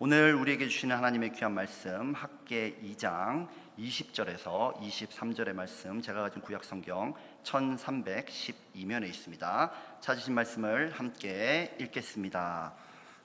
오늘 우리에게 주시는 하나님의 귀한 말씀 학개 2장 20절에서 23절의 말씀, 제가 가진 구약성경 1312면에 있습니다. 찾으신 말씀을 함께 읽겠습니다.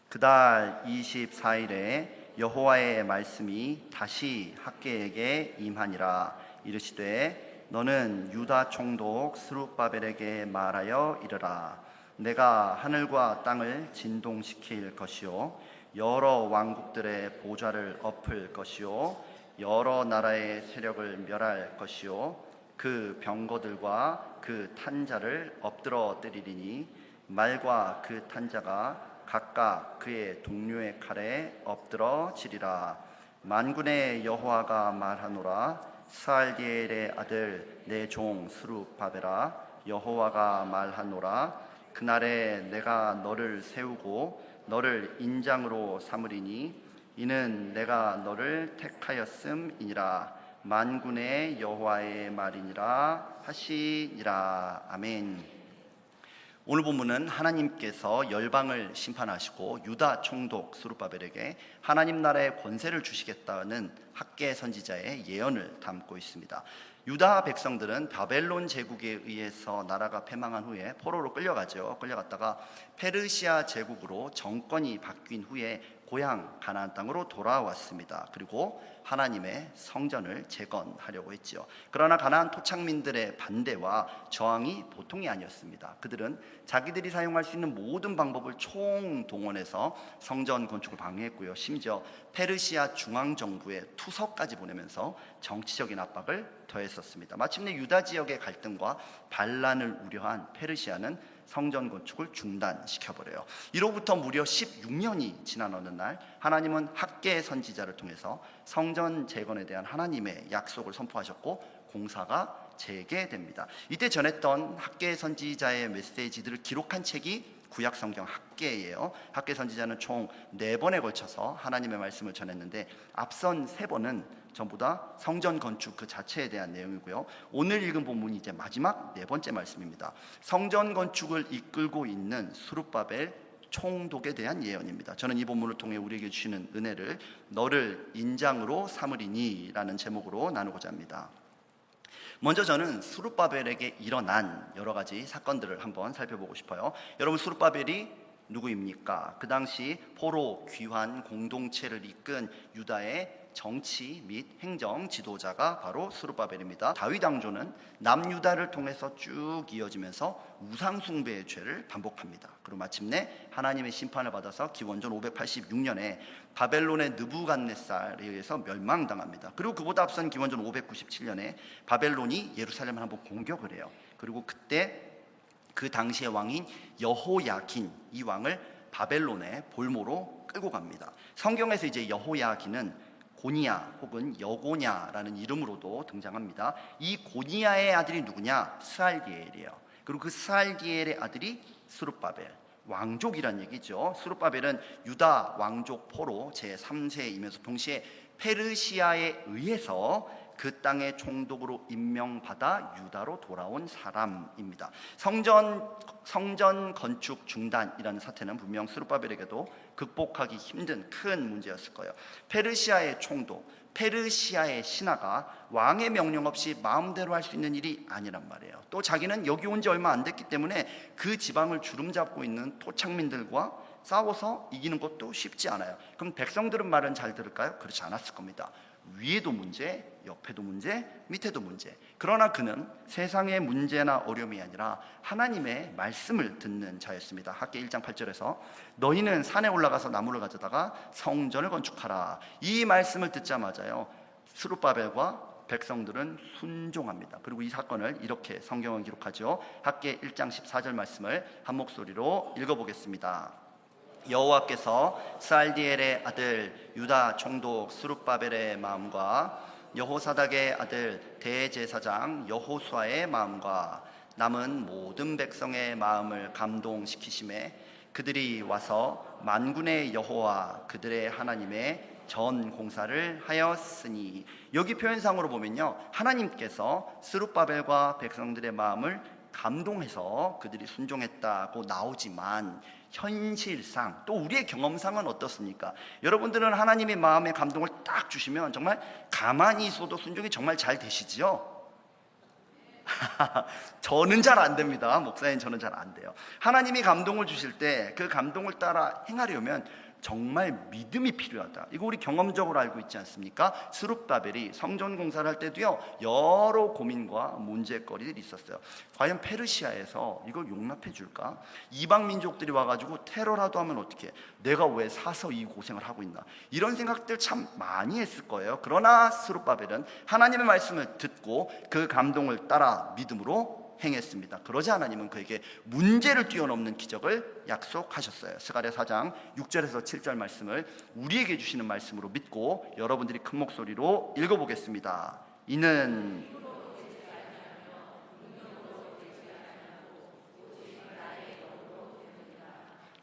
그달 24일에 여호와의 말씀이 다시 학개에게 임하니라. 이르시되 너는 유다 총독 스룹바벨에게 말하여 이르라. 내가 하늘과 땅을 진동시킬 것이요 여러 왕국들의 보좌를 엎을 것이요 여러 나라의 세력을 멸할 것이요 그 병거들과 그 탄자를 엎드러뜨리리니 말과 그 탄자가 각각 그의 동료의 칼에 엎드러지리라. 만군의 여호와가 말하노라. 스알디엘의 아들 내 종 스룹바벨아, 여호와가 말하노라. 그날에 내가 너를 세우고 너를 인장으로 삼으리니 이는 내가 너를 택하였음이니라. 만군의 여호와의 말이니라 하시니라. 아멘. 오늘 본문은 하나님께서 열방을 심판하시고 유다 총독 스룹바벨에게 하나님 나라의 권세를 주시겠다는 학개 선지자의 예언을 담고 있습니다. 유다 백성들은 바벨론 제국에 의해서 나라가 패망한 후에 포로로 끌려가죠. 끌려갔다가 페르시아 제국으로 정권이 바뀐 후에 고향 가나안 땅으로 돌아왔습니다. 그리고 하나님의 성전을 재건하려고 했죠. 그러나 가나안 토착민들의 반대와 저항이 보통이 아니었습니다. 그들은 자기들이 사용할 수 있는 모든 방법을 총동원해서 성전 건축을 방해했고요. 심지어 페르시아 중앙정부에 투서까지 보내면서 정치적인 압박을 더했었습니다. 마침내 유다 지역의 갈등과 반란을 우려한 페르시아는 성전 건축을 중단시켜버려요. 이로부터 무려 16년이 지난 어느 날 하나님은 학개 선지자를 통해서 성전 재건에 대한 하나님의 약속을 선포하셨고 공사가 재개됩니다. 이때 전했던 학개 선지자의 메시지들을 기록한 책이 구약성경 학개예요. 학개 선지자는 총 4번에 걸쳐서 하나님의 말씀을 전했는데 앞선 3번은 전부 다 성전 건축 그 자체에 대한 내용이고요. 오늘 읽은 본문이 이제 마지막 4번째 말씀입니다. 성전 건축을 이끌고 있는 스룹바벨 총독에 대한 예언입니다. 저는 이 본문을 통해 우리에게 주시는 은혜를 너를 인장으로 삼으리니 라는 제목으로 나누고자 합니다. 먼저 저는 스룹바벨에게 일어난 여러 가지 사건들을 한번 살펴보고 싶어요. 여러분, 스룹바벨이 누구입니까? 그 당시 포로 귀환 공동체를 이끈 유다의 정치 및 행정 지도자가 바로 스룹바벨입니다. 다윗 왕조는 남유다를 통해서 쭉 이어지면서 우상숭배의 죄를 반복합니다. 그리고 마침내 하나님의 심판을 받아서 기원전 586년에 바벨론의 느부갓네살에 의해서 멸망당합니다. 그리고 그보다 앞선 기원전 597년에 바벨론이 예루살렘을 한번 공격을 해요. 그리고 그때 그 당시의 왕인 여호야긴, 이 왕을 바벨론의 볼모로 끌고 갑니다. 성경에서 이제 여호야긴은 고니야 혹은 여고냐라는 이름으로도 등장합니다. 이 고니야의 아들이 누구냐? 스알디엘이에요. 그리고 그 스알디엘의 아들이 스룹바벨, 왕족이란 얘기죠. 스룹바벨은 유다 왕족 포로 제3세이면서 동시에 페르시아에 의해서 그 땅의 총독으로 임명받아 유다로 돌아온 사람입니다. 성전 건축 중단이라는 사태는 분명 스룹바벨에게도 극복하기 힘든 큰 문제였을 거예요. 페르시아의 총독, 페르시아의 신하가 왕의 명령 없이 마음대로 할 수 있는 일이 아니란 말이에요. 또 자기는 여기 온 지 얼마 안 됐기 때문에 그 지방을 주름잡고 있는 토착민들과 싸워서 이기는 것도 쉽지 않아요. 그럼 백성들은 말은 잘 들을까요? 그렇지 않았을 겁니다. 위에도 문제, 옆에도 문제, 밑에도 문제. 그러나 그는 세상의 문제나 어려움이 아니라 하나님의 말씀을 듣는 자였습니다. 학개 1장 8절에서 너희는 산에 올라가서 나무를 가져다가 성전을 건축하라. 이 말씀을 듣자마자요, 스룹바벨과 백성들은 순종합니다. 그리고 이 사건을 이렇게 성경은 기록하죠. 학개 1장 14절 말씀을 한 목소리로 읽어보겠습니다. 여호와께서 스알디엘의 아들 유다 총독 스룹바벨의 마음과 여호사닥의 아들 대제사장 여호수아의 마음과 남은 모든 백성의 마음을 감동시키심에 그들이 와서 만군의 여호와 그들의 하나님의 전 공사를 하였으니, 여기 표현상으로 보면요, 하나님께서 스룹바벨과 백성들의 마음을 감동해서 그들이 순종했다고 나오지만 현실상 또 우리의 경험상은 어떻습니까? 여러분들은 하나님의 마음의 감동을 딱 주시면 정말 가만히 있어도 순종이 정말 잘 되시지요? 저는 잘 안 됩니다. 목사님, 저는 잘 안 돼요. 하나님이 감동을 주실 때 그 감동을 따라 행하려면 정말 믿음이 필요하다. 이거 우리 경험적으로 알고 있지 않습니까? 스룹바벨이 성전 공사를 할 때도요, 여러 고민과 문제거리들이 있었어요. 과연 페르시아에서 이걸 용납해 줄까? 이방 민족들이 와가지고 테러라도 하면 어떻게? 내가 왜 사서 이 고생을 하고 있나? 이런 생각들 참 많이 했을 거예요. 그러나 스룹바벨은 하나님의 말씀을 듣고 그 감동을 따라 믿음으로 행했습니다. 그러자 하나님은 그에게 문제를 뛰어넘는 기적을 약속하셨어요. 스가랴 4장 6절에서 7절 말씀을 우리에게 주시는 말씀으로 믿고 여러분들이 큰 목소리로 읽어보겠습니다. 이는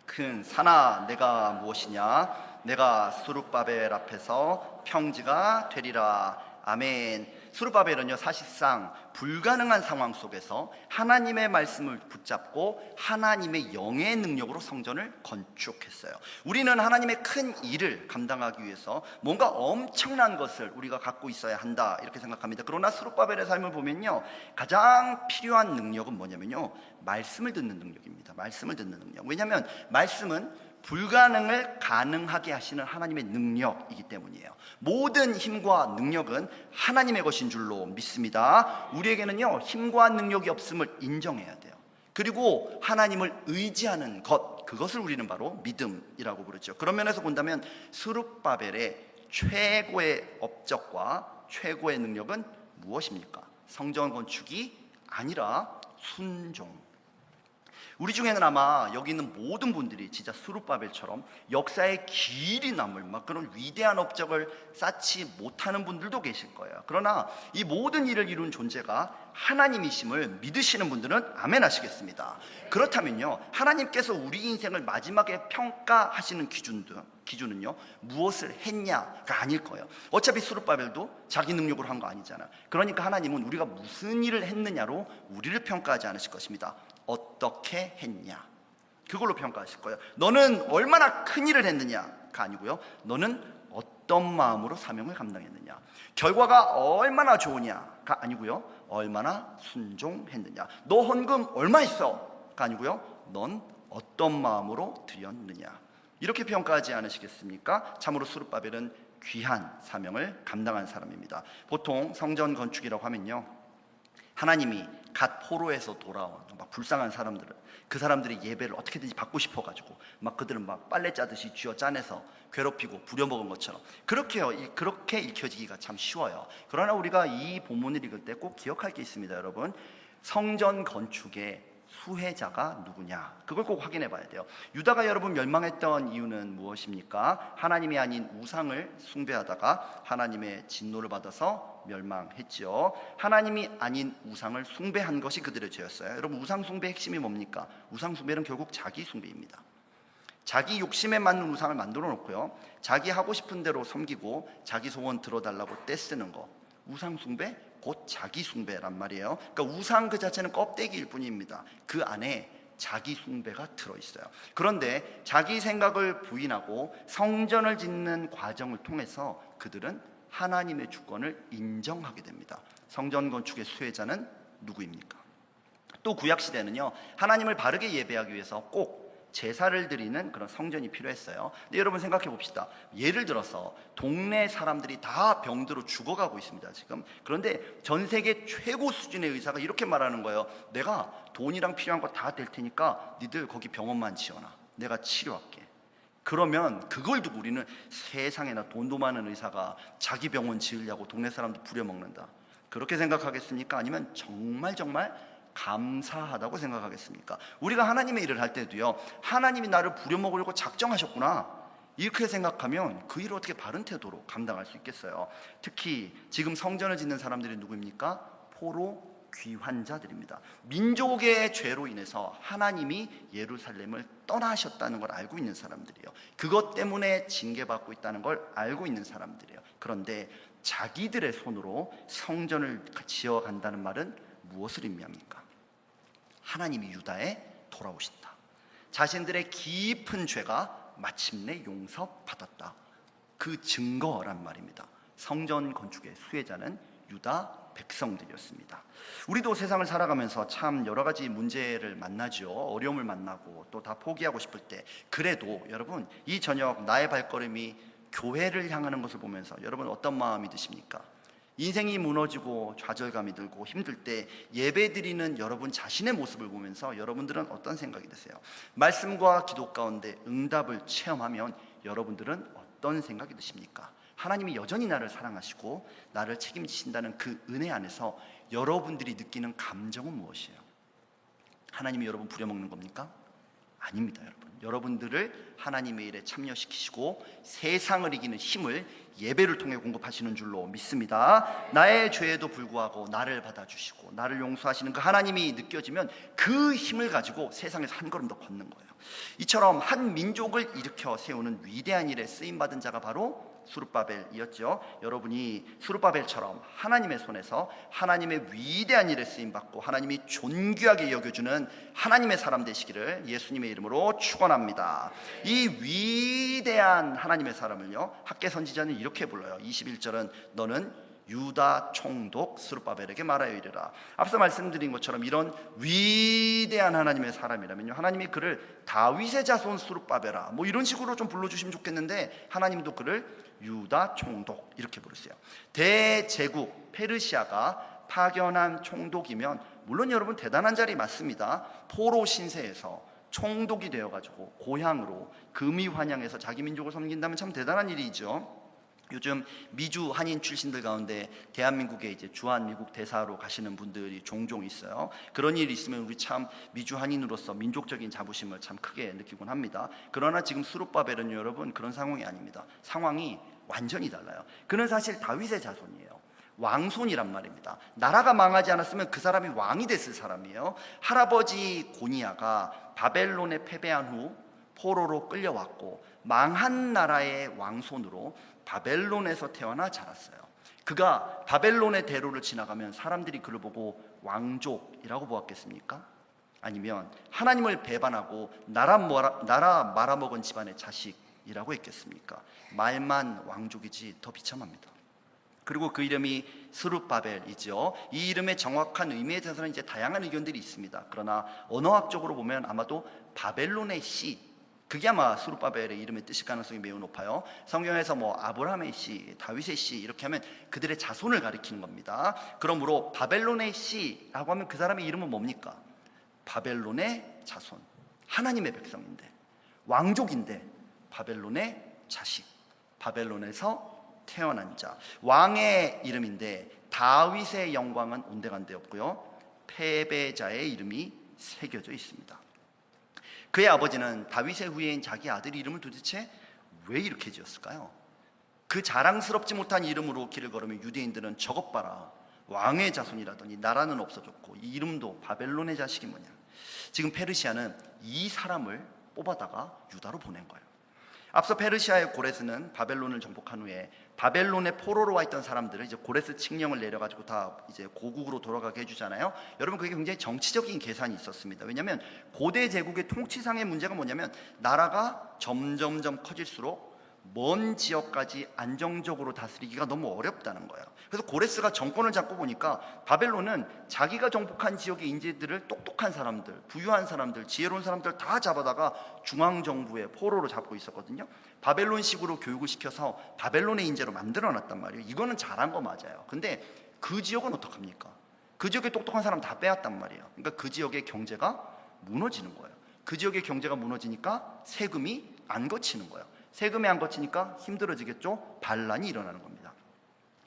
큰 산아, 내가 무엇이냐? 내가 스룹바벨 앞에서 평지가 되리라. 아멘. 스룹바벨은요, 사실상 불가능한 상황 속에서 하나님의 말씀을 붙잡고 하나님의 영의 능력으로 성전을 건축했어요. 우리는 하나님의 큰 일을 감당하기 위해서 뭔가 엄청난 것을 우리가 갖고 있어야 한다, 이렇게 생각합니다. 그러나 스룹바벨의 삶을 보면요, 가장 필요한 능력은 뭐냐면요, 말씀을 듣는 능력입니다. 말씀을 듣는 능력. 왜냐하면 말씀은 불가능을 가능하게 하시는 하나님의 능력이기 때문이에요. 모든 힘과 능력은 하나님의 것인 줄로 믿습니다. 우리에게는요, 힘과 능력이 없음을 인정해야 돼요. 그리고 하나님을 의지하는 것, 그것을 우리는 바로 믿음이라고 부르죠. 그런 면에서 본다면 스룹바벨의 최고의 업적과 최고의 능력은 무엇입니까? 성전 건축이 아니라 순종. 우리 중에는 아마 여기 있는 모든 분들이 진짜 스룹바벨처럼 역사에 길이 남을 막 그런 위대한 업적을 쌓지 못하는 분들도 계실 거예요. 그러나 이 모든 일을 이룬 존재가 하나님이심을 믿으시는 분들은 아멘 하시겠습니다. 그렇다면요, 하나님께서 우리 인생을 마지막에 평가하시는 기준은요, 무엇을 했냐가 아닐 거예요. 어차피 스룹바벨도 자기 능력으로 한 거 아니잖아. 그러니까 하나님은 우리가 무슨 일을 했느냐로 우리를 평가하지 않으실 것입니다. 어떻게 했냐, 그걸로 평가하실 거예요. 너는 얼마나 큰 일을 했느냐가 아니고요, 너는 어떤 마음으로 사명을 감당했느냐, 결과가 얼마나 좋으냐가 아니고요, 얼마나 순종했느냐, 너 헌금 얼마 했어가 아니고요, 넌 어떤 마음으로 드렸느냐, 이렇게 평가하지 않으시겠습니까? 참으로 스룹바벨은 귀한 사명을 감당한 사람입니다. 보통 성전 건축이라고 하면요, 하나님이 갓 포로에서 돌아온 막 불쌍한 사람들은 그 사람들의 예배를 어떻게든지 받고 싶어가지고 막 그들은 막 빨래 짜듯이 쥐어 짜내서 괴롭히고 부려먹은 것처럼 그렇게 읽혀지기가 참 쉬워요. 그러나 우리가 이 본문을 읽을 때 꼭 기억할 게 있습니다, 여러분. 성전 건축의 수혜자가 누구냐, 그걸 꼭 확인해 봐야 돼요. 유다가 여러분 멸망했던 이유는 무엇입니까? 하나님이 아닌 우상을 숭배하다가 하나님의 진노를 받아서 멸망했죠. 하나님이 아닌 우상을 숭배한 것이 그들의 죄였어요. 여러분, 우상 숭배의 핵심이 뭡니까? 우상 숭배는 결국 자기 숭배입니다. 자기 욕심에 맞는 우상을 만들어 놓고요, 자기 하고 싶은 대로 섬기고 자기 소원 들어달라고 떼쓰는 거, 우상 숭배, 곧 자기 숭배란 말이에요. 그러니까 우상 그 자체는 껍데기일 뿐입니다. 그 안에 자기 숭배가 들어있어요. 그런데 자기 생각을 부인하고 성전을 짓는 과정을 통해서 그들은 하나님의 주권을 인정하게 됩니다. 성전 건축의 수혜자는 누구입니까? 또 구약시대는요, 하나님을 바르게 예배하기 위해서 꼭 제사를 드리는 그런 성전이 필요했어요. 근데 여러분 생각해 봅시다. 예를 들어서 동네 사람들이 다 병들어 죽어가고 있습니다, 지금. 그런데 전 세계 최고 수준의 의사가 이렇게 말하는 거예요. 내가 돈이랑 필요한 거 다 될 테니까 니들 거기 병원만 지어놔. 내가 치료할게. 그러면 그걸 두고 우리는 세상에나 돈도 많은 의사가 자기 병원 지으려고 동네 사람들 부려먹는다, 그렇게 생각하겠습니까? 아니면 정말 감사하다고 생각하겠습니까? 우리가 하나님의 일을 할 때도요, 하나님이 나를 부려먹으려고 작정하셨구나, 이렇게 생각하면 그 일을 어떻게 바른 태도로 감당할 수 있겠어요? 특히 지금 성전을 짓는 사람들이 누구입니까? 포로 귀환자들입니다. 민족의 죄로 인해서 하나님이 예루살렘을 떠나셨다는 걸 알고 있는 사람들이에요. 그것 때문에 징계받고 있다는 걸 알고 있는 사람들이에요. 그런데 자기들의 손으로 성전을 지어간다는 말은 무엇을 의미합니까? 하나님이 유다에 돌아오신다. 자신들의 깊은 죄가 마침내 용서받았다. 그 증거란 말입니다. 성전 건축의 수혜자는 유다 백성들이었습니다. 우리도 세상을 살아가면서 참 여러 가지 문제를 만나죠. 어려움을 만나고 또 다 포기하고 싶을 때, 그래도 여러분 이 저녁 나의 발걸음이 교회를 향하는 것을 보면서 여러분 어떤 마음이 드십니까? 인생이 무너지고 좌절감이 들고 힘들 때 예배드리는 여러분 자신의 모습을 보면서 여러분들은 어떤 생각이 드세요? 말씀과 기도 가운데 응답을 체험하면 여러분들은 어떤 생각이 드십니까? 하나님이 여전히 나를 사랑하시고 나를 책임지신다는 그 은혜 안에서 여러분들이 느끼는 감정은 무엇이에요? 하나님이 여러분 부려먹는 겁니까? 아닙니다. 여러분들을 하나님의 일에 참여시키시고 세상을 이기는 힘을 예배를 통해 공급하시는 줄로 믿습니다. 나의 죄에도 불구하고 나를 받아주시고 나를 용서하시는 그 하나님이 느껴지면 그 힘을 가지고 세상에서 한 걸음 더 걷는 거예요. 이처럼 한 민족을 일으켜 세우는 위대한 일에 쓰임받은 자가 바로 스룹바벨이었죠. 여러분이 스룹바벨처럼 하나님의 손에서 하나님의 위대한 일에 쓰임받고 하나님이 존귀하게 여겨주는 하나님의 사람 되시기를 예수님의 이름으로 축원합니다. 이 위대한 하나님의 사람을요, 학개 선지자는 이렇게 불러요. 21절은 너는 유다 총독 스룹바벨에게 말하여 이르라. 앞서 말씀드린 것처럼 이런 위대한 하나님의 사람이라면요, 하나님이 그를 다윗의 자손 스룹바벨아 뭐 이런 식으로 좀 불러주시면 좋겠는데 하나님도 그를 유다 총독 이렇게 부르세요. 대제국 페르시아가 파견한 총독이면 물론 여러분 대단한 자리 맞습니다. 포로 신세에서 총독이 되어가지고 고향으로 금이 환영해서 자기 민족을 섬긴다면 참 대단한 일이죠. 요즘 미주 한인 출신들 가운데 대한민국에 이제 주한 미국 대사로 가시는 분들이 종종 있어요. 그런 일이 있으면 우리 참 미주 한인으로서 민족적인 자부심을 참 크게 느끼곤 합니다. 그러나 지금 스룹바벨은 여러분 그런 상황이 아닙니다. 상황이 완전히 달라요. 그는 사실 다윗의 자손이에요. 왕손이란 말입니다. 나라가 망하지 않았으면 그 사람이 왕이 됐을 사람이에요. 할아버지 고니아가 바벨론에 패배한 후 포로로 끌려왔고 망한 나라의 왕손으로 바벨론에서 태어나 자랐어요. 그가 바벨론의 대로를 지나가면 사람들이 그를 보고 왕족이라고 보았겠습니까? 아니면 하나님을 배반하고 나라 말아먹은 집안의 자식이라고 했겠습니까? 말만 왕족이지 더 비참합니다. 그리고 그 이름이 스룹바벨이죠. 이 이름의 정확한 의미에 대해서는 이제 다양한 의견들이 있습니다. 그러나 언어학적으로 보면 아마도 바벨론의 씨, 그게 아마 스룹바벨의 이름의 뜻일 가능성이 매우 높아요. 성경에서 뭐 아브라함의 씨, 다윗의 씨 이렇게 하면 그들의 자손을 가리키는 겁니다. 그러므로 바벨론의 씨라고 하면 그 사람의 이름은 뭡니까? 바벨론의 자손, 하나님의 백성인데, 왕족인데 바벨론의 자식, 바벨론에서 태어난 자, 왕의 이름인데 다윗의 영광은 온데간데없고요, 패배자의 이름이 새겨져 있습니다. 그의 아버지는 다윗의 후예인 자기 아들 이름을 도대체 왜 이렇게 지었을까요? 그 자랑스럽지 못한 이름으로 길을 걸으면 유대인들은 저것 봐라, 왕의 자손이라더니 나라는 없어졌고 이 이름도 바벨론의 자식이 뭐냐. 지금 페르시아는 이 사람을 뽑아다가 유다로 보낸 거예요. 앞서 페르시아의 고레스는 바벨론을 정복한 후에 바벨론의 포로로 와 있던 사람들을 이제 고레스 칙령을 내려가지고 다 이제 고국으로 돌아가게 해주잖아요. 여러분 그게 굉장히 정치적인 계산이 있었습니다. 왜냐하면 고대 제국의 통치상의 문제가 뭐냐면 나라가 점점점 커질수록 먼 지역까지 안정적으로 다스리기가 너무 어렵다는 거예요. 그래서 고레스가 정권을 잡고 보니까 바벨론은 자기가 정복한 지역의 인재들을 똑똑한 사람들, 부유한 사람들, 지혜로운 사람들 다 잡아다가 중앙정부의 포로로 잡고 있었거든요. 바벨론식으로 교육을 시켜서 바벨론의 인재로 만들어놨단 말이에요. 이거는 잘한 거 맞아요. 근데 그 지역은 어떡합니까? 그 지역에 똑똑한 사람 다 빼앗단 말이에요. 그러니까 그 지역의 경제가 무너지는 거예요. 그 지역의 경제가 무너지니까 세금이 안 거치는 거예요. 세금이 안 거치니까 힘들어지겠죠? 반란이 일어나는 겁니다.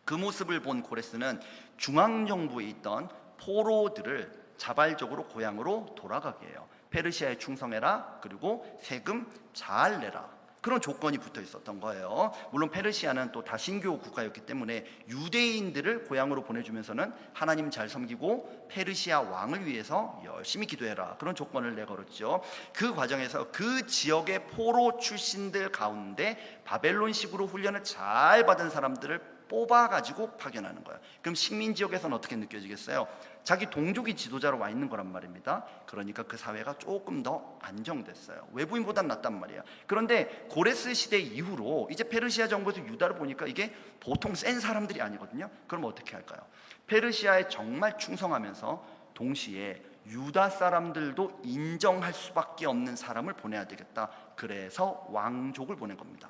그 모습을 본 고레스는 중앙정부에 있던 포로들을 자발적으로 고향으로 돌아가게 해요. 페르시아에 충성해라, 그리고 세금 잘 내라, 그런 조건이 붙어 있었던 거예요. 물론 페르시아는 또 다신교 국가였기 때문에 유대인들을 고향으로 보내주면서는 하나님 잘 섬기고 페르시아 왕을 위해서 열심히 기도해라, 그런 조건을 내걸었죠. 그 과정에서 그 지역의 포로 출신들 가운데 바벨론식으로 훈련을 잘 받은 사람들을 뽑아가지고 파견하는 거예요. 그럼 식민지역에서는 어떻게 느껴지겠어요? 자기 동족이 지도자로 와 있는 거란 말입니다. 그러니까 그 사회가 조금 더 안정됐어요. 외부인보단 낫단 말이에요. 그런데 고레스 시대 이후로 이제 페르시아 정부에서 유다를 보니까 이게 보통 센 사람들이 아니거든요. 그럼 어떻게 할까요? 페르시아에 정말 충성하면서 동시에 유다 사람들도 인정할 수밖에 없는 사람을 보내야 되겠다. 그래서 왕족을 보낸 겁니다.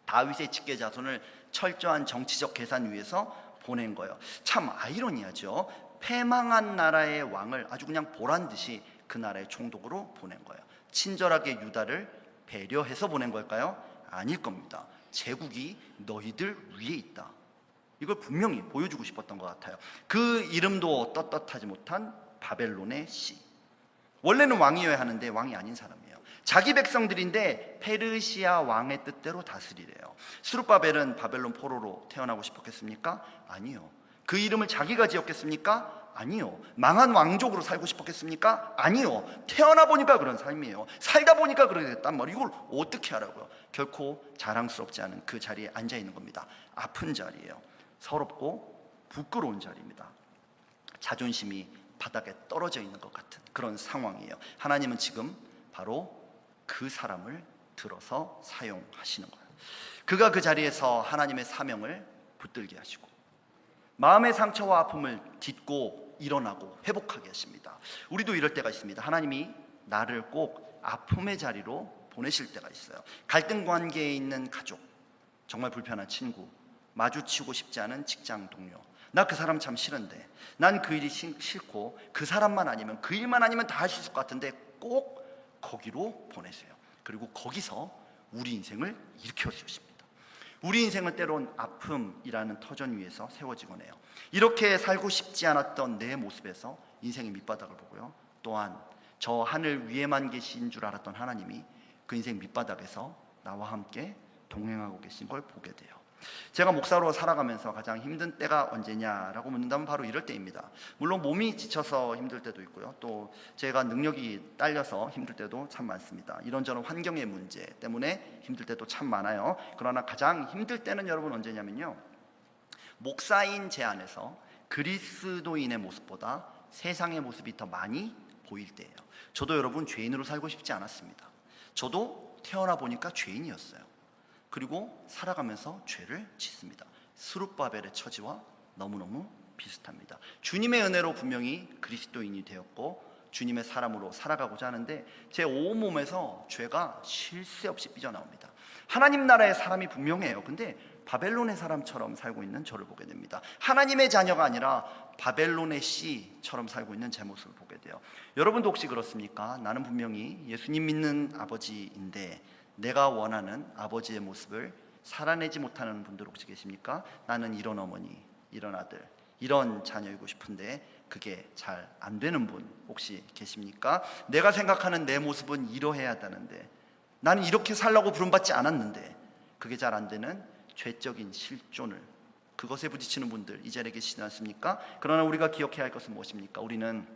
다윗의 직계 자손을 철저한 정치적 계산 위에서 보낸 거예요. 참 아이러니하죠. 패망한 나라의 왕을 아주 그냥 보란 듯이 그 나라의 총독으로 보낸 거예요. 친절하게 유다를 배려해서 보낸 걸까요? 아닐 겁니다. 제국이 너희들 위에 있다. 이걸 분명히 보여주고 싶었던 것 같아요. 그 이름도 떳떳하지 못한 바벨론의 씨. 원래는 왕이어야 하는데 왕이 아닌 사람이에요. 자기 백성들인데 페르시아 왕의 뜻대로 다스리래요. 스룹바벨은 바벨론 포로로 태어나고 싶었겠습니까? 아니요. 그 이름을 자기가 지었겠습니까? 아니요. 망한 왕족으로 살고 싶었겠습니까? 아니요. 태어나 보니까 그런 삶이에요. 살다 보니까 그렇게 됐단 말이에요. 이걸 어떻게 하라고요? 결코 자랑스럽지 않은 그 자리에 앉아 있는 겁니다. 아픈 자리예요. 서럽고 부끄러운 자리입니다. 자존심이 바닥에 떨어져 있는 것 같은 그런 상황이에요. 하나님은 지금 바로 그 사람을 들어서 사용하시는 거예요. 그가 그 자리에서 하나님의 사명을 붙들게 하시고 마음의 상처와 아픔을 딛고 일어나고 회복하게 하십니다. 우리도 이럴 때가 있습니다. 하나님이 나를 꼭 아픔의 자리로 보내실 때가 있어요. 갈등 관계에 있는 가족, 정말 불편한 친구, 마주치고 싶지 않은 직장 동료, 나 그 사람 참 싫은데, 난 그 일이 싫고 그 사람만 아니면, 그 일만 아니면 다 할 수 있을 것 같은데 꼭 거기로 보내세요. 그리고 거기서 우리 인생을 일으켜 주십니다. 우리 인생은 때론 아픔이라는 터전 위에서 세워지곤 해요. 이렇게 살고 싶지 않았던 내 모습에서 인생의 밑바닥을 보고요, 또한 저 하늘 위에만 계신 줄 알았던 하나님이 그 인생 밑바닥에서 나와 함께 동행하고 계신 걸 보게 돼요. 제가 목사로 살아가면서 가장 힘든 때가 언제냐라고 묻는다면 바로 이럴 때입니다. 물론 몸이 지쳐서 힘들 때도 있고요, 또 제가 능력이 딸려서 힘들 때도 참 많습니다. 이런저런 환경의 문제 때문에 힘들 때도 참 많아요. 그러나 가장 힘들 때는 여러분 언제냐면요, 목사인 제 안에서 그리스도인의 모습보다 세상의 모습이 더 많이 보일 때예요. 저도 여러분 죄인으로 살고 싶지 않았습니다. 저도 태어나 보니까 죄인이었어요. 그리고 살아가면서 죄를 짓습니다. 스룹바벨의 처지와 너무너무 비슷합니다. 주님의 은혜로 분명히 그리스도인이 되었고 주님의 사람으로 살아가고자 하는데 제 온몸에서 죄가 쉴 새 없이 삐져나옵니다. 하나님 나라의 사람이 분명해요. 근데 바벨론의 사람처럼 살고 있는 저를 보게 됩니다. 하나님의 자녀가 아니라 바벨론의 씨처럼 살고 있는 제 모습을 보게 돼요. 여러분도 혹시 그렇습니까? 나는 분명히 예수님 믿는 아버지인데 내가 원하는 아버지의 모습을 살아내지 못하는 분들 혹시 계십니까? 나는 이런 어머니, 이런 아들, 이런 자녀이고 싶은데 그게 잘 안 되는 분 혹시 계십니까? 내가 생각하는 내 모습은 이러해야 한다는데, 나는 이렇게 살라고 부름받지 않았는데 그게 잘 안 되는 죄적인 실존을, 그것에 부딪히는 분들 이 자리에 계시지 않습니까? 그러나 우리가 기억해야 할 것은 무엇입니까? 우리는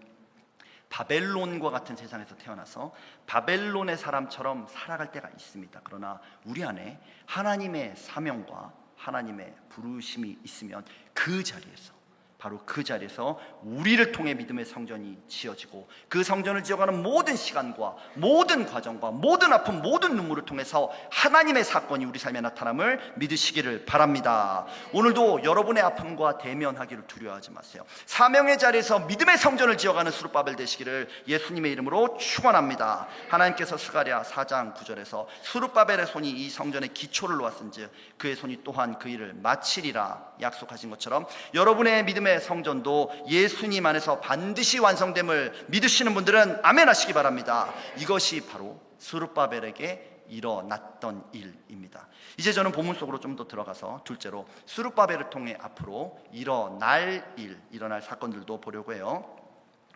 바벨론과 같은 세상에서 태어나서 바벨론의 사람처럼 살아갈 때가 있습니다. 그러나 우리 안에 하나님의 사명과 하나님의 부르심이 있으면 그 자리에서, 바로 그 자리에서 우리를 통해 믿음의 성전이 지어지고 그 성전을 지어가는 모든 시간과 모든 과정과 모든 아픔, 모든 눈물을 통해서 하나님의 사건이 우리 삶에 나타남을 믿으시기를 바랍니다. 오늘도 여러분의 아픔과 대면하기를 두려워하지 마세요. 사명의 자리에서 믿음의 성전을 지어가는 스룹바벨 되시기를 예수님의 이름으로 축원합니다. 하나님께서 스가랴 4장 9절에서 스룹바벨의 손이 이 성전의 기초를 놓았은즉 그의 손이 또한 그 일을 마치리라 약속하신 것처럼 여러분의 믿음의 성전도 예수님 안에서 반드시 완성됨을 믿으시는 분들은 아멘 하시기 바랍니다. 이것이 바로 스룹바벨에게 일어났던 일입니다. 이제 저는 본문 속으로 좀 더 들어가서 둘째로 스룹바벨을 통해 앞으로 일어날 사건들도 보려고 해요.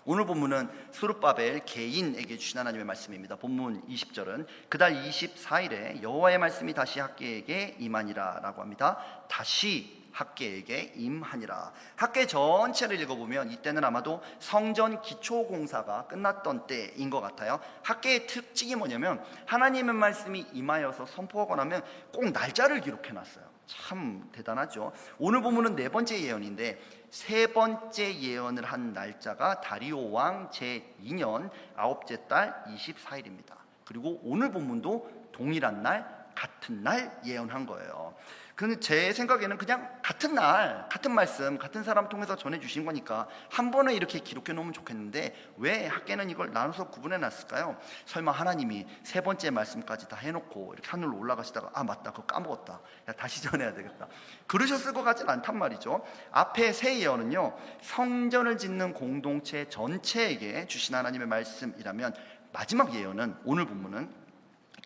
오늘 본문은 스룹바벨 개인에게 주신 하나님의 말씀입니다. 본문 20절은 그달 24일에 여호와의 말씀이 다시 학개에게 임하니라 라고 합니다. 다시 학개에게 임하니라. 학개 전체를 읽어보면 이때는 아마도 성전 기초 공사가 끝났던 때인 것 같아요. 학개의 특징이 뭐냐면 하나님의 말씀이 임하여서 선포하고 나면 꼭 날짜를 기록해놨어요. 참 대단하죠. 오늘 본문은 네 번째 예언인데 세 번째 예언을 한 날짜가 다리오 왕 제2년 아홉째 달 24일입니다. 그리고 오늘 본문도 동일한 날, 같은 날 예언한 거예요. 근데 제 생각에는 그냥 같은 날, 같은 말씀, 같은 사람 통해서 전해주신 거니까 한 번에 이렇게 기록해 놓으면 좋겠는데 왜 학계는 이걸 나눠서 구분해 놨을까요? 설마 하나님이 세 번째 말씀까지 다 해놓고 이렇게 하늘로 올라가시다가 아 맞다 그거 까먹었다, 야 다시 전해야 되겠다, 그러셨을 것 같진 않단 말이죠. 앞에 세 예언은요, 성전을 짓는 공동체 전체에게 주신 하나님의 말씀이라면, 마지막 예언은, 오늘 본문은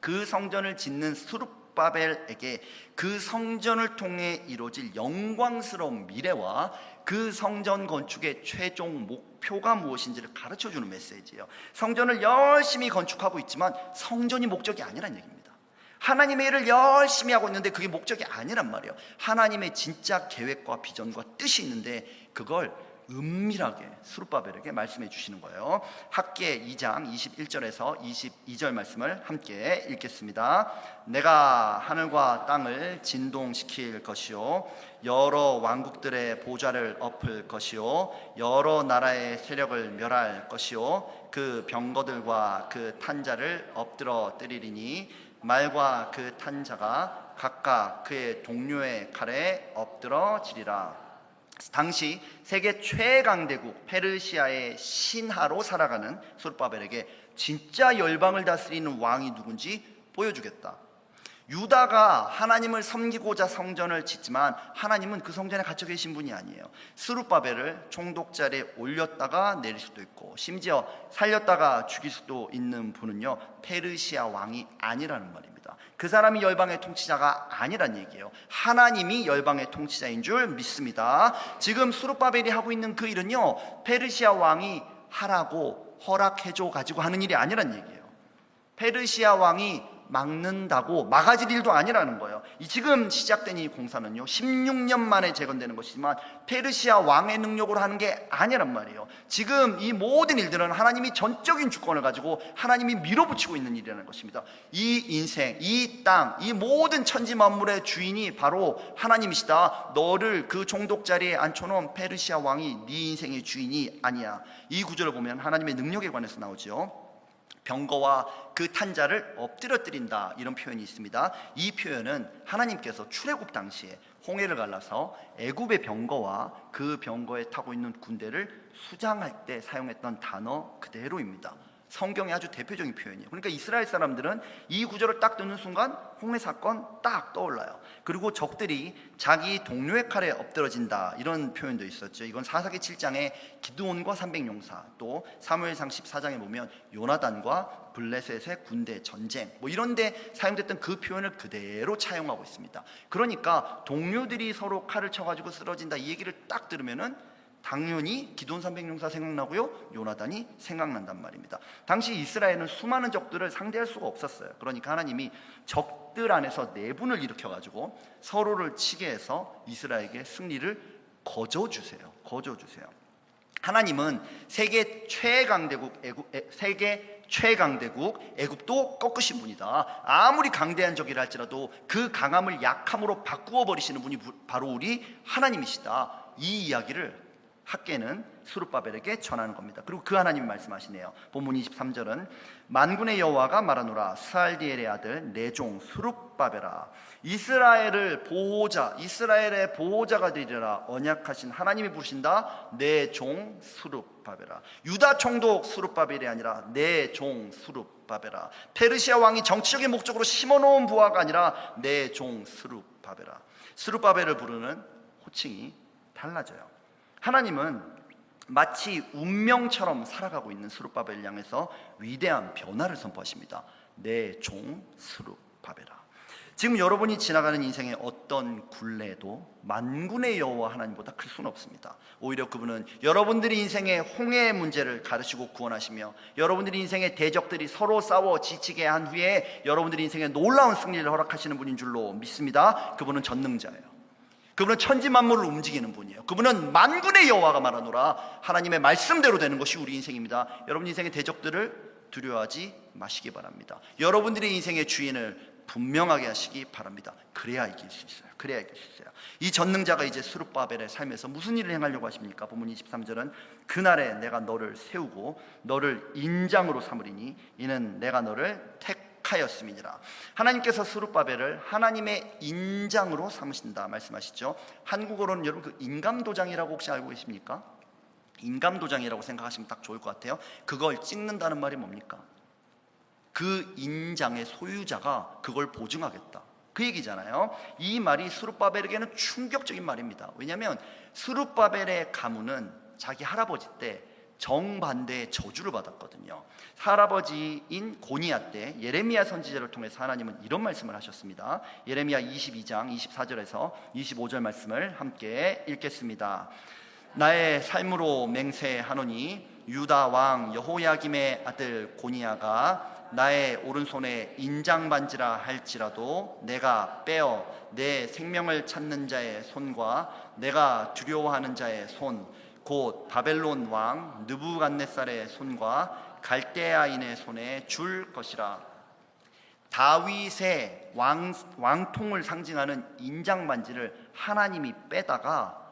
그 성전을 짓는 스룹바벨에게 그 성전을 통해 이루어질 영광스러운 미래와 그 성전 건축의 최종 목표가 무엇인지를 가르쳐주는 메시지예요. 성전을 열심히 건축하고 있지만 성전이 목적이 아니란 얘기입니다. 하나님의 일을 열심히 하고 있는데 그게 목적이 아니란 말이에요. 하나님의 진짜 계획과 비전과 뜻이 있는데 그걸 은밀하게 스룹바벨에게 말씀해 주시는 거예요. 학계 2장 21절에서 22절 말씀을 함께 읽겠습니다. 내가 하늘과 땅을 진동시킬 것이요 여러 왕국들의 보좌를 엎을 것이요 여러 나라의 세력을 멸할 것이요 그 병거들과 그 탄자를 엎드러뜨리리니 말과 그 탄자가 각각 그의 동료의 칼에 엎드러지리라. 당시 세계 최강대국 페르시아의 신하로 살아가는 스룹바벨에게 진짜 열방을 다스리는 왕이 누군지 보여주겠다. 유다가 하나님을 섬기고자 성전을 짓지만 하나님은 그 성전에 갇혀 계신 분이 아니에요. 스룹바벨을 총독자리에 올렸다가 내릴 수도 있고 심지어 살렸다가 죽일 수도 있는 분은요, 페르시아 왕이 아니라는 말입니다. 그 사람이 열방의 통치자가 아니란 얘기예요. 하나님이 열방의 통치자인 줄 믿습니다. 지금 스룹바벨이 하고 있는 그 일은요, 페르시아 왕이 하라고 허락해줘 가지고 하는 일이 아니란 얘기예요. 페르시아 왕이 막는다고 막아질 일도 아니라는 거예요. 지금 시작된 이 공사는요 16년 만에 재건되는 것이지만 페르시아 왕의 능력으로 하는 게 아니란 말이에요. 지금 이 모든 일들은 하나님이 전적인 주권을 가지고 하나님이 밀어붙이고 있는 일이라는 것입니다. 이 인생, 이 땅, 이 모든 천지 만물의 주인이 바로 하나님이시다. 너를 그 총독 자리에 앉혀놓은 페르시아 왕이 네 인생의 주인이 아니야. 이 구절을 보면 하나님의 능력에 관해서 나오죠. 병거와 그 탄자를 엎드려뜨린다, 이런 표현이 있습니다. 이 표현은 하나님께서 출애굽 당시에 홍해를 갈라서 애굽의 병거와 그 병거에 타고 있는 군대를 수장할 때 사용했던 단어 그대로입니다. 성경의 아주 대표적인 표현이에요. 그러니까 이스라엘 사람들은 이 구절을 딱 듣는 순간 홍해 사건 딱 떠올라요. 그리고 적들이 자기 동료의 칼에 엎드러진다, 이런 표현도 있었죠. 이건 사사기 7장에 기드온과 300용사, 또 사무엘상 14장에 보면 요나단과 블레셋의 군대 전쟁, 이런 데 사용됐던 그 표현을 그대로 차용하고 있습니다. 그러니까 동료들이 서로 칼을 쳐가지고 쓰러진다, 이 얘기를 딱 들으면은 당연히 기드온 300용사 생각나고요, 요나단이 생각난단 말입니다. 당시 이스라엘은 수많은 적들을 상대할 수가 없었어요. 그러니까 하나님이 적들 안에서 내분을 일으켜가지고 서로를 치게 해서 이스라엘에게 승리를 거저주세요. 하나님은 세계 최강대국 애굽도 꺾으신 분이다. 아무리 강대한 적이라 할지라도 그 강함을 약함으로 바꾸어 버리시는 분이 바로 우리 하나님이시다. 이 이야기를 학계는 스룹바벨에게 전하는 겁니다. 그리고 그 하나님 말씀하시네요. 본문 23절은 만군의 여호와가 말하노라, 스알디엘의 아들 내 종 스룹바벨아, 이스라엘의 보호자가 되리라 언약하신 하나님이 부르신다. 내 종 스룹바벨아. 유다 총독 스룹바벨이 아니라 내 종 스룹바벨아. 페르시아 왕이 정치적인 목적으로 심어놓은 부하가 아니라 내 종 스룹바벨아. 스룹바벨을 부르는 호칭이 달라져요. 하나님은 마치 운명처럼 살아가고 있는 스룹바벨을 향해서 위대한 변화를 선포하십니다. 내 종 스룹바벨아. 지금 여러분이 지나가는 인생의 어떤 굴레도 만군의 여호와 하나님보다 클 수는 없습니다. 오히려 그분은 여러분들이 인생의 홍해의 문제를 가르치고 구원하시며 여러분들이 인생의 대적들이 서로 싸워 지치게 한 후에 여러분들이 인생의 놀라운 승리를 허락하시는 분인 줄로 믿습니다. 그분은 전능자예요. 그분은 천지 만물을 움직이는 분이에요. 그분은 만군의 여호와가 말하노라. 하나님의 말씀대로 되는 것이 우리 인생입니다. 여러분 인생의 대적들을 두려워하지 마시기 바랍니다. 여러분들의 인생의 주인을 분명하게 하시기 바랍니다. 그래야 이길 수 있어요. 그래야 이길 수 있어요. 이 전능자가 이제 스룹바벨의 삶에서 무슨 일을 행하려고 하십니까? 본문 23절은 그날에 내가 너를 세우고 너를 인장으로 삼으리니 이는 내가 너를 택하였음이니라. 하나님께서 스룹바벨을 하나님의 인장으로 삼으신다 말씀하시죠. 한국어로는 여러분 그 인감도장이라고 혹시 알고 계십니까? 인감도장이라고 생각하시면 딱 좋을 것 같아요. 그걸 찍는다는 말이 뭡니까? 그 인장의 소유자가 그걸 보증하겠다, 그 얘기잖아요. 이 말이 스룹바벨에게는 충격적인 말입니다. 왜냐하면 스룹바벨의 가문은 자기 할아버지 때 정반대의 저주를 받았거든요. 할아버지인 고니야 때 예레미야 선지자를 통해서 하나님은 이런 말씀을 하셨습니다. 예레미야 22장 24절에서 25절 말씀을 함께 읽겠습니다. 나의 삶으로 맹세하노니 유다 왕 여호야김의 아들 고니야가 나의 오른손에 인장반지라 할지라도 내가 빼어 내 생명을 찾는 자의 손과 내가 두려워하는 자의 손 곧 바벨론 왕 느부갓네살의 손과 갈대아인의 손에 줄 것이라. 다윗의 왕통을 상징하는 인장반지를 하나님이 빼다가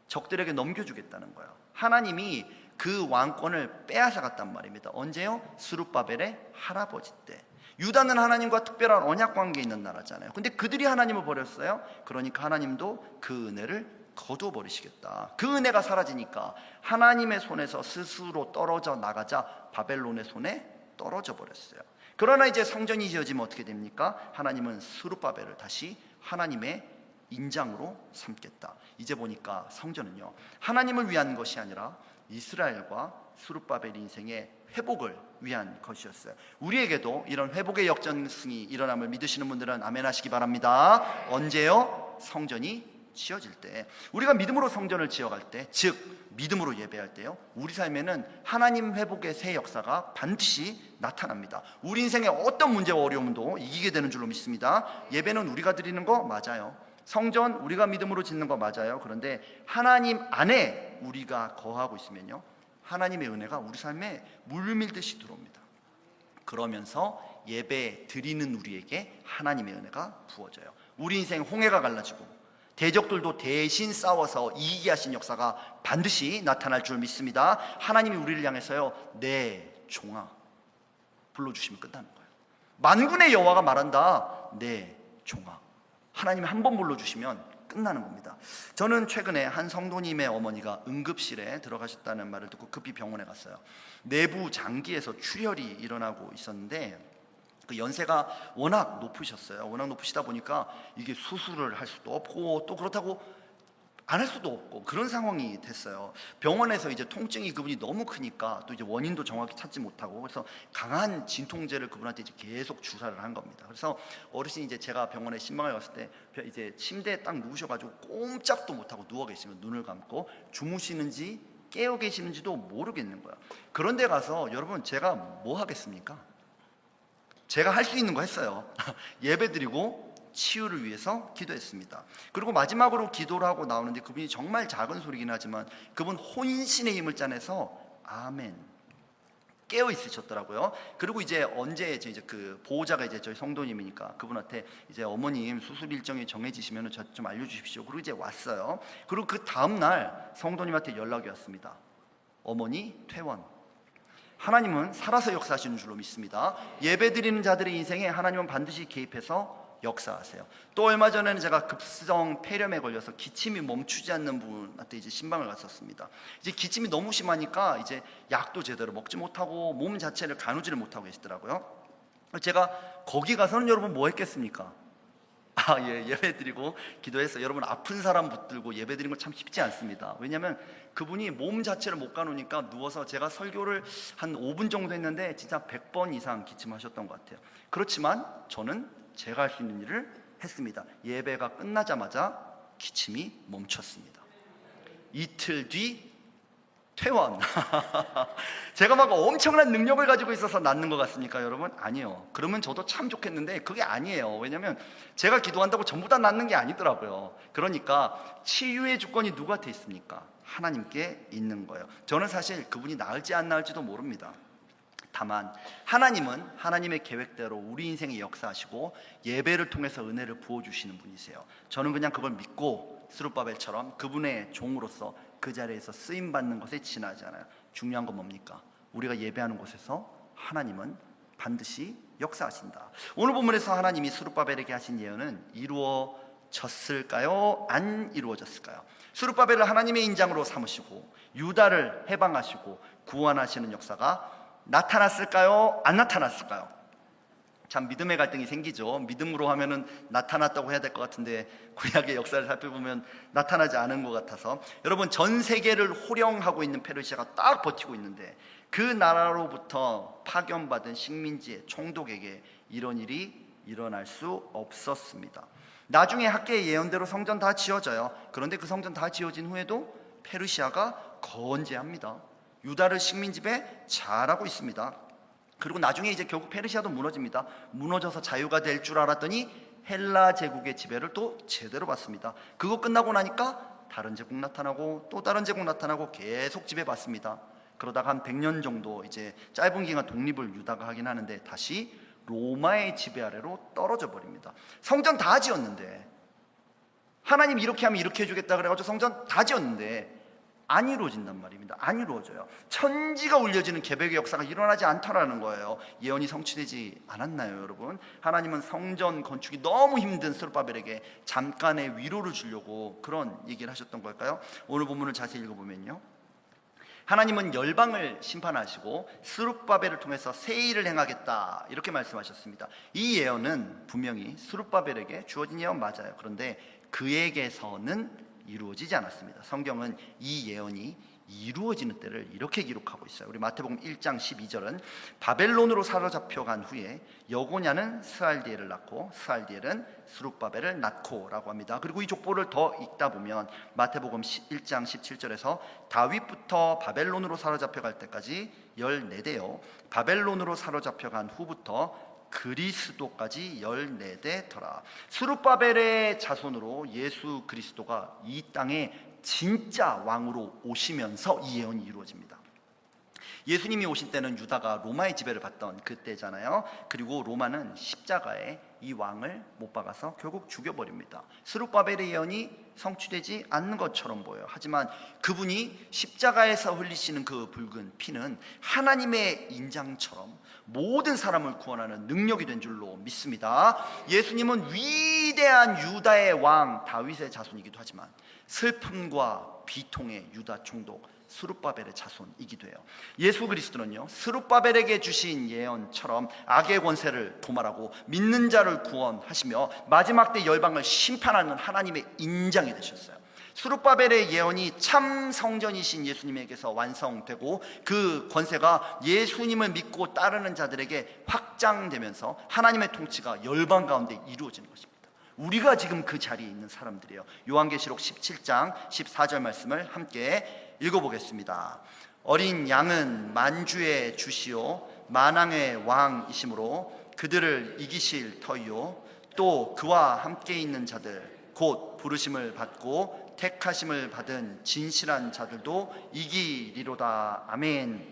적들에게 넘겨주겠다는 거예요. 하나님이 그 왕권을 빼앗아 갔단 말입니다. 언제요? 스룹바벨의 할아버지 때. 유다는 하나님과 특별한 언약 관계에 있는 나라잖아요. 근데 그들이 하나님을 버렸어요. 그러니까 하나님도 그 은혜를 거두어 버리시겠다. 그 은혜가 사라지니까 하나님의 손에서 스스로 떨어져 나가자 바벨론의 손에 떨어져 버렸어요. 그러나 이제 성전이 지어지면 어떻게 됩니까? 하나님은 스룹바벨을 다시 하나님의 인장으로 삼겠다. 이제 보니까 성전은요, 하나님을 위한 것이 아니라 이스라엘과 스룹바벨 인생의 회복을 위한 것이었어요. 우리에게도 이런 회복의 역전승이 일어남을 믿으시는 분들은 아멘 하시기 바랍니다. 언제요? 성전이 지어질 때. 우리가 믿음으로 성전을 지어갈 때, 즉 믿음으로 예배할 때요, 우리 삶에는 하나님 회복의 새 역사가 반드시 나타납니다. 우리 인생의 어떤 문제와 어려움도 이기게 되는 줄로 믿습니다. 예배는 우리가 드리는 거 맞아요. 성전 우리가 믿음으로 짓는 거 맞아요. 그런데 하나님 안에 우리가 거하고 있으면요, 하나님의 은혜가 우리 삶에 물밀듯이 들어옵니다. 그러면서 예배 드리는 우리에게 하나님의 은혜가 부어져요. 우리 인생 홍해가 갈라지고 대적들도 대신 싸워서 이기게 하신 역사가 반드시 나타날 줄 믿습니다. 하나님이 우리를 향해서요, 내 종아 불러주시면 끝나는 거예요. 만군의 여호와가 말한다. 내 종아. 하나님이 한 번 불러주시면 끝나는 겁니다. 저는 최근에 한 성도님의 어머니가 응급실에 들어가셨다는 말을 듣고 급히 병원에 갔어요. 내부 장기에서 출혈이 일어나고 있었는데 그 연세가 워낙 높으셨어요. 워낙 높으시다 보니까 이게 수술을 할 수도 없고 또 그렇다고 안 할 수도 없고 그런 상황이 됐어요. 병원에서 이제 통증이 그분이 너무 크니까 또 이제 원인도 정확히 찾지 못하고, 그래서 강한 진통제를 그분한테 이제 계속 주사를 한 겁니다. 그래서 어르신이 이제 제가 병원에 신방을 갔을 때 이제 침대에 딱 누우셔가지고 꼼짝도 못하고 누워 계시면 눈을 감고 주무시는지 깨어 계시는지도 모르겠는 거야. 그런데 가서 여러분 제가 뭐 하겠습니까? 제가 할 수 있는 거 했어요. 예배드리고 치유를 위해서 기도했습니다. 그리고 마지막으로 기도를 하고 나오는데 그분이 정말 작은 소리긴 하지만 그분 혼신의 힘을 짜내서 아멘 깨어 있으셨더라고요. 그리고 이제 언제 이제 그 보호자가 이제 저희 성도님이니까 그분한테 이제 어머님 수술 일정이 정해지시면 저 좀 알려주십시오. 그리고 이제 왔어요. 그리고 그 다음 날 성도님한테 연락이 왔습니다. 어머니 퇴원. 하나님은 살아서 역사하시는 줄로 믿습니다. 예배드리는 자들의 인생에 하나님은 반드시 개입해서 역사하세요. 또 얼마 전에는 제가 급성 폐렴에 걸려서 기침이 멈추지 않는 분한테 이제 신방을 갔었습니다. 이제 기침이 너무 심하니까 이제 약도 제대로 먹지 못하고 몸 자체를 가누지를 못하고 계시더라고요. 제가 거기 가서는 여러분 뭐 했겠습니까? 예배드리고 기도해서 여러분 아픈 사람 붙들고 예배드리는 거 참 쉽지 않습니다. 왜냐하면 그분이 몸 자체를 못 가누니까 누워서 제가 설교를 한 5분 정도 했는데 진짜 100번 이상 기침하셨던 것 같아요. 그렇지만 저는 제가 할 수 있는 일을 했습니다. 예배가 끝나자마자 기침이 멈췄습니다. 이틀 뒤 퇴원. 제가 막 엄청난 능력을 가지고 있어서 낫는 것 같습니까 여러분? 아니에요. 그러면 저도 참 좋겠는데 그게 아니에요. 왜냐하면 제가 기도한다고 전부 다 낫는 게 아니더라고요. 그러니까 치유의 주권이 누구한테 있습니까? 하나님께 있는 거예요. 저는 사실 그분이 나을지 안 나을지도 모릅니다. 다만 하나님은 하나님의 계획대로 우리 인생에 역사하시고 예배를 통해서 은혜를 부어주시는 분이세요. 저는 그냥 그걸 믿고 스룹바벨처럼 그분의 종으로서 그 자리에서 쓰임받는 것에 지나지 않아요. 중요한 건 뭡니까? 우리가 예배하는 곳에서 하나님은 반드시 역사하신다. 오늘 본문에서 하나님이 스룹바벨에게 하신 예언은 이루어졌을까요? 안 이루어졌을까요? 스룹바벨을 하나님의 인장으로 삼으시고 유다를 해방하시고 구원하시는 역사가 나타났을까요? 안 나타났을까요? 참 믿음의 갈등이 생기죠. 믿음으로 하면은 나타났다고 해야 될 것 같은데 구약의 역사를 살펴보면 나타나지 않은 것 같아서, 여러분 전 세계를 호령하고 있는 페르시아가 딱 버티고 있는데 그 나라로부터 파견받은 식민지의 총독에게 이런 일이 일어날 수 없었습니다. 나중에 학계의 예언대로 성전 다 지어져요. 그런데 그 성전 다 지어진 후에도 페르시아가 건재합니다. 유다를 식민지배 잘하고 있습니다. 그리고 나중에 이제 결국 페르시아도 무너집니다. 무너져서 자유가 될 줄 알았더니 헬라 제국의 지배를 또 제대로 받습니다. 그거 끝나고 나니까 다른 제국 나타나고 또 다른 제국 나타나고 계속 지배받습니다. 그러다가 한 100년 정도 이제 짧은 기간 독립을 유다가 하긴 하는데 다시 로마의 지배 아래로 떨어져 버립니다. 성전 다 지었는데, 하나님 이렇게 하면 이렇게 해주겠다 그래가지고 성전 다 지었는데 안 이루어진단 말입니다. 안 이루어져요. 천지가 울려지는 개벽의 역사가 일어나지 않더라는 거예요. 예언이 성취되지 않았나요, 여러분? 하나님은 성전 건축이 너무 힘든 스룹바벨에게 잠깐의 위로를 주려고 그런 얘기를 하셨던 걸까요? 오늘 본문을 자세히 읽어보면요, 하나님은 열방을 심판하시고 스룹바벨을 통해서 새 일을 행하겠다 이렇게 말씀하셨습니다. 이 예언은 분명히 스룹바벨에게 주어진 예언 맞아요. 그런데 그에게서는 이루어지지 않았습니다. 성경은 이 예언이 이루어지는 때를 이렇게 기록하고 있어요. 우리 마태복음 1장 12절은 바벨론으로 사로잡혀 간 후에 여고냐는 스알디엘을 낳고 스알디엘은 스룹바벨을 낳고 라고 합니다. 그리고 이 족보를 더 읽다 보면 마태복음 1장 17절에서 다윗부터 바벨론으로 사로잡혀 갈 때까지 14대요, 바벨론으로 사로잡혀 간 후부터 그리스도까지 14대더라. 스룹바벨의 자손으로 예수 그리스도가 이 땅에 진짜 왕으로 오시면서 이 예언이 이루어집니다. 예수님이 오신 때는 유다가 로마의 지배를 받던 그때잖아요. 그리고 로마는 십자가에 이 왕을 못 박아서 결국 죽여버립니다. 스룹바벨의 예언이 성취되지 않는 것처럼 보여요. 하지만 그분이 십자가에서 흘리시는 그 붉은 피는 하나님의 인장처럼 모든 사람을 구원하는 능력이 된 줄로 믿습니다. 예수님은 위대한 유다의 왕 다윗의 자손이기도 하지만 슬픔과 비통의 유다 총독 스룹바벨의 자손이기도 해요. 예수 그리스도는요, 스룹바벨에게 주신 예언처럼 악의 권세를 도말하고 믿는 자를 구원하시며 마지막 때 열방을 심판하는 하나님의 인장이 되셨어요. 스룹바벨의 예언이 참 성전이신 예수님에게서 완성되고 그 권세가 예수님을 믿고 따르는 자들에게 확장되면서 하나님의 통치가 열방 가운데 이루어지는 것입니다. 우리가 지금 그 자리에 있는 사람들이에요. 요한계시록 17장 14절 말씀을 함께 읽어보겠습니다. 어린 양은 만주의 주시요 만왕의 왕이시므로 그들을 이기실 터이요 또 그와 함께 있는 자들 곧 부르심을 받고 택하심을 받은 진실한 자들도 이기리로다. 아멘.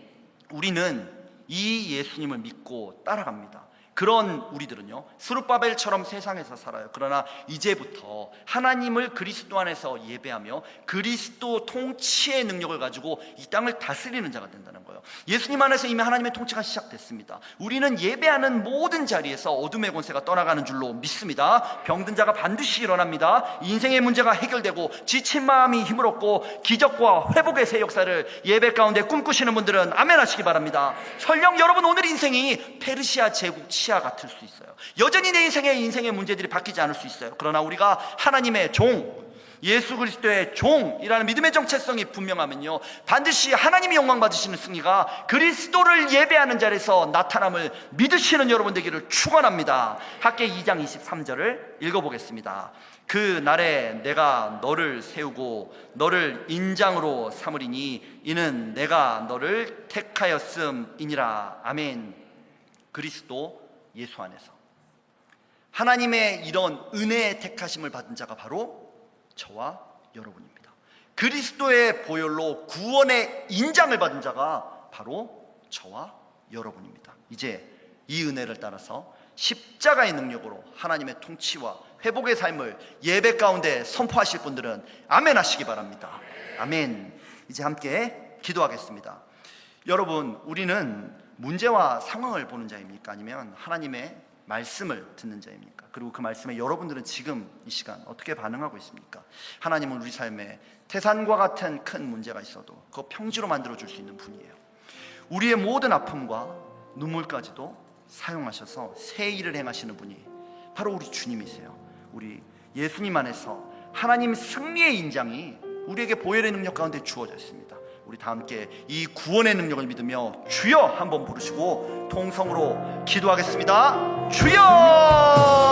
우리는 이 예수님을 믿고 따라갑니다. 그런 우리들은요, 스룹바벨처럼 세상에서 살아요. 그러나 이제부터 하나님을 그리스도 안에서 예배하며 그리스도 통치의 능력을 가지고 이 땅을 다스리는 자가 된다는 거예요. 예수님 안에서 이미 하나님의 통치가 시작됐습니다. 우리는 예배하는 모든 자리에서 어둠의 권세가 떠나가는 줄로 믿습니다. 병든 자가 반드시 일어납니다. 인생의 문제가 해결되고 지친 마음이 힘을 얻고 기적과 회복의 새 역사를 예배 가운데 꿈꾸시는 분들은 아멘 하시기 바랍니다. 설령 여러분 오늘 인생이 페르시아 제국 치아 같을 수 있어요. 여전히 내 인생의 문제들이 바뀌지 않을 수 있어요. 그러나 우리가 하나님의 종, 예수 그리스도의 종이라는 믿음의 정체성이 분명하면요, 반드시 하나님이 영광 받으시는 승리가 그리스도를 예배하는 자리에서 나타남을 믿으시는 여러분 되기를 축원합니다. 학개 2장 23절을 읽어보겠습니다. 그 날에 내가 너를 세우고 너를 인장으로 삼으리니 이는 내가 너를 택하였음이니라. 아멘. 그리스도 예수 안에서 하나님의 이런 은혜의 택하심을 받은 자가 바로 저와 여러분입니다. 그리스도의 보혈로 구원의 인장을 받은 자가 바로 저와 여러분입니다. 이제 이 은혜를 따라서 십자가의 능력으로 하나님의 통치와 회복의 삶을 예배 가운데 선포하실 분들은 아멘 하시기 바랍니다. 아멘. 이제 함께 기도하겠습니다. 여러분, 우리는 문제와 상황을 보는 자입니까? 아니면 하나님의 말씀을 듣는 자입니까? 그리고 그 말씀에 여러분들은 지금 이 시간 어떻게 반응하고 있습니까? 하나님은 우리 삶에 태산과 같은 큰 문제가 있어도 그거 평지로 만들어줄 수 있는 분이에요. 우리의 모든 아픔과 눈물까지도 사용하셔서 새 일을 행하시는 분이 바로 우리 주님이세요. 우리 예수님 안에서 하나님 승리의 인장이 우리에게 보혈의 능력 가운데 주어져 있습니다. 우리 다 함께 이 구원의 능력을 믿으며 주여 한번 부르시고 통성으로 기도하겠습니다. 주여!